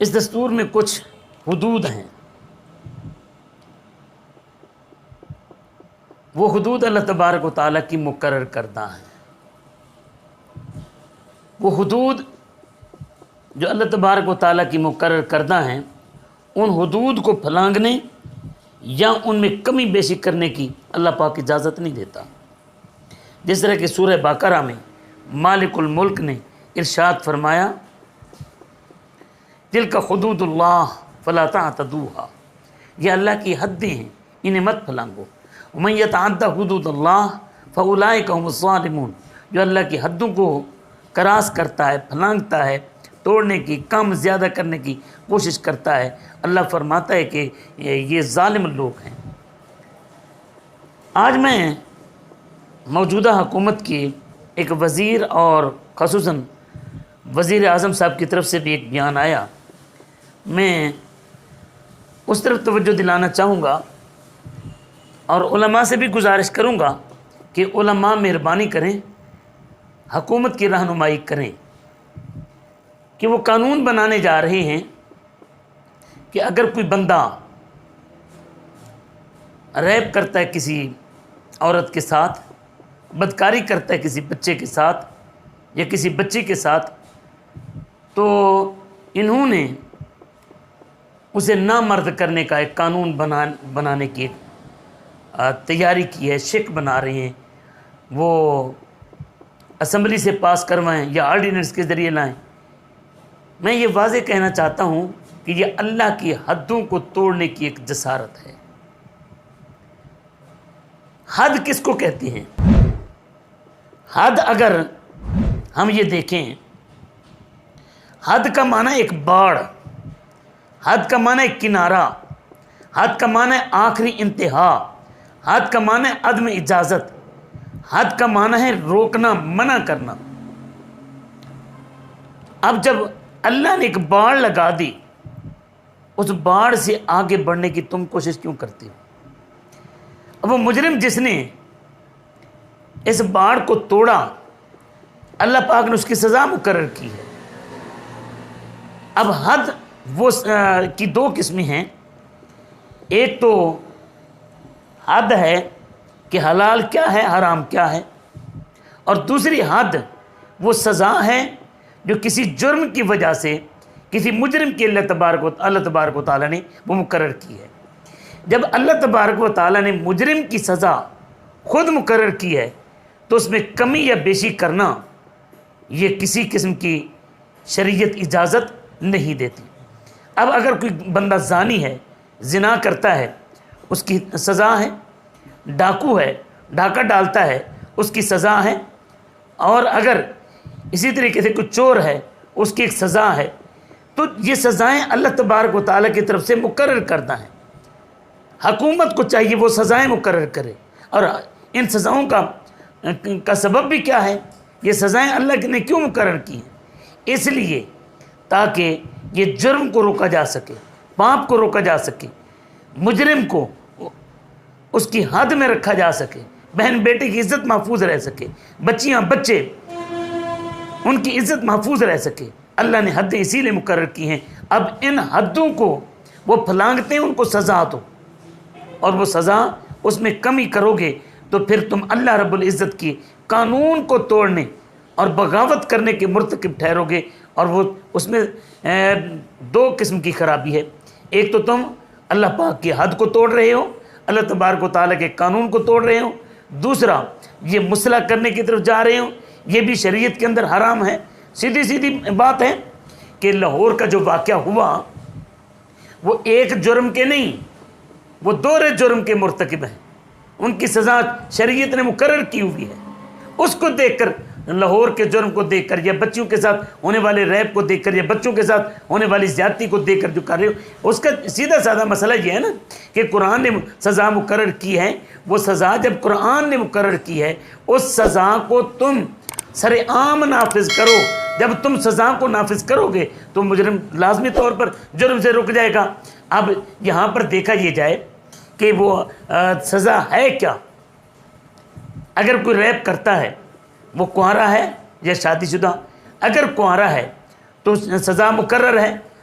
اس دستور میں کچھ حدود ہیں، وہ حدود اللہ تبارک و تعالیٰ کی مقرر کردہ ہیں۔ وہ حدود جو اللہ تبارک و تعالیٰ کی مقرر کردہ ہیں، ان حدود کو پھلانگنے یا ان میں کمی بیشی کرنے کی اللہ پاک اجازت نہیں دیتا۔ جس طرح کہ سورہ بقرہ میں مالک الملک نے ارشاد فرمایا، تلک حدود اللہ فلا تعتدوها، یہ اللہ کی حدیں ہیں، انہیں مت پھلانگو۔ ومن یتعد حدود اللہ فاولئک هم الظالمون، جو اللہ کی حدوں کو کراس کرتا ہے، پھلانگتا ہے، توڑنے کی، کم زیادہ کرنے کی کوشش کرتا ہے، اللہ فرماتا ہے کہ یہ ظالم لوگ ہیں۔ آج میں موجودہ حکومت کی ایک وزیر اور خصوصاً وزیر اعظم صاحب کی طرف سے بھی ایک بیان آیا، میں اس طرف توجہ دلانا چاہوں گا اور علماء سے بھی گزارش کروں گا کہ علماء مہربانی کریں، حکومت کی رہنمائی کریں کہ وہ قانون بنانے جا رہے ہیں کہ اگر کوئی بندہ ریپ کرتا ہے کسی عورت کے ساتھ، بدکاری کرتا ہے کسی بچے کے ساتھ یا کسی بچی کے ساتھ، تو انہوں نے اسے نامرد کرنے کا ایک قانون بنانے کی تیاری کی ہے، شک بنا رہے ہیں، وہ اسمبلی سے پاس کروائیں یا آرڈیننس کے ذریعے لائیں۔ میں یہ واضح کہنا چاہتا ہوں کہ یہ اللہ کی حدوں کو توڑنے کی ایک جسارت ہے۔ حد کس کو کہتے ہیں؟ حد اگر ہم یہ دیکھیں، حد کا معنی ایک باڑ، حد کا معنی ایک کنارہ، حد کا معنی آخری انتہا، حد کا معنی عدم اجازت، حد کا معنی ہے روکنا، منع کرنا۔ اب جب اللہ نے ایک باڑ لگا دی، اس باڑ سے آگے بڑھنے کی تم کوشش کیوں کرتے ہو؟ اب وہ مجرم جس نے اس باڑ کو توڑا، اللہ پاک نے اس کی سزا مقرر کی ہے۔ اب حد وہ کی دو قسمیں ہیں، ایک تو حد ہے کہ حلال کیا ہے، حرام کیا ہے، اور دوسری حد وہ سزا ہے جو کسی جرم کی وجہ سے کسی مجرم کی اللہ تبارک و تعالیٰ نے وہ مقرر کی ہے۔ جب اللہ تبارک و تعالیٰ نے مجرم کی سزا خود مقرر کی ہے تو اس میں کمی یا بیشی کرنا یہ کسی قسم کی شریعت اجازت نہیں دیتی۔ اب اگر کوئی بندہ زانی ہے، زنا کرتا ہے، اس کی سزا ہے، ڈاکو ہے، ڈاکہ ڈالتا ہے، اس کی سزا ہے، اور اگر اسی طریقے سے کوئی چور ہے، اس کی ایک سزا ہے، تو یہ سزائیں اللہ تبارک و تعالیٰ کی طرف سے مقرر کردہ ہیں۔ حکومت کو چاہیے وہ سزائیں مقرر کرے، اور ان سزاؤں کا سبب بھی کیا ہے؟ یہ سزائیں اللہ نے کیوں مقرر کی ہیں؟ اس لیے تاکہ یہ جرم کو روکا جا سکے، پاپ کو روکا جا سکے، مجرم کو اس کی حد میں رکھا جا سکے، بہن بیٹے کی عزت محفوظ رہ سکے، بچیاں بچے ان کی عزت محفوظ رہ سکے۔ اللہ نے حدیں اسی لیے مقرر کی ہیں۔ اب ان حدوں کو وہ پھلانگتے ہیں، ان کو سزا دو، اور وہ سزا اس میں کمی کرو گے تو پھر تم اللہ رب العزت کی قانون کو توڑنے اور بغاوت کرنے کے مرتکب ٹھہرو گے، اور وہ اس میں دو قسم کی خرابی ہے۔ ایک تو تم اللہ پاک کی حد کو توڑ رہے ہو، اللہ تبارک و تعالیٰ کے قانون کو توڑ رہے ہو، دوسرا یہ مصلح کرنے کی طرف جا رہے ہو، یہ بھی شریعت کے اندر حرام ہے۔ سیدھی بات ہے کہ لاہور کا جو واقعہ ہوا وہ ایک جرم کے نہیں، وہ دوہرے جرم کے مرتکب ہیں، ان کی سزا شریعت نے مقرر کی ہوئی ہے۔ اس کو دیکھ کر، لاہور کے جرم کو دیکھ کر، یا بچیوں کے ساتھ ہونے والے ریپ کو دیکھ کر، یا بچوں کے ساتھ ہونے والی زیادتی کو دیکھ کر جو کر رہے ہو، اس کا سیدھا سادہ مسئلہ یہ ہے نا کہ قرآن نے سزا مقرر کی ہے۔ وہ سزا جب قرآن نے مقرر کی ہے، اس سزا کو تم سر عام نافذ کرو۔ جب تم سزا کو نافذ کرو گے تو مجرم لازمی طور پر جرم سے رک جائے گا۔ اب یہاں پر دیکھا یہ جائے کہ وہ سزا ہے کیا۔ اگر کوئی ریپ کرتا ہے، وہ کنوارا ہے یا شادی شدہ؟ اگر کنوارا ہے تو سزا مقرر ہے،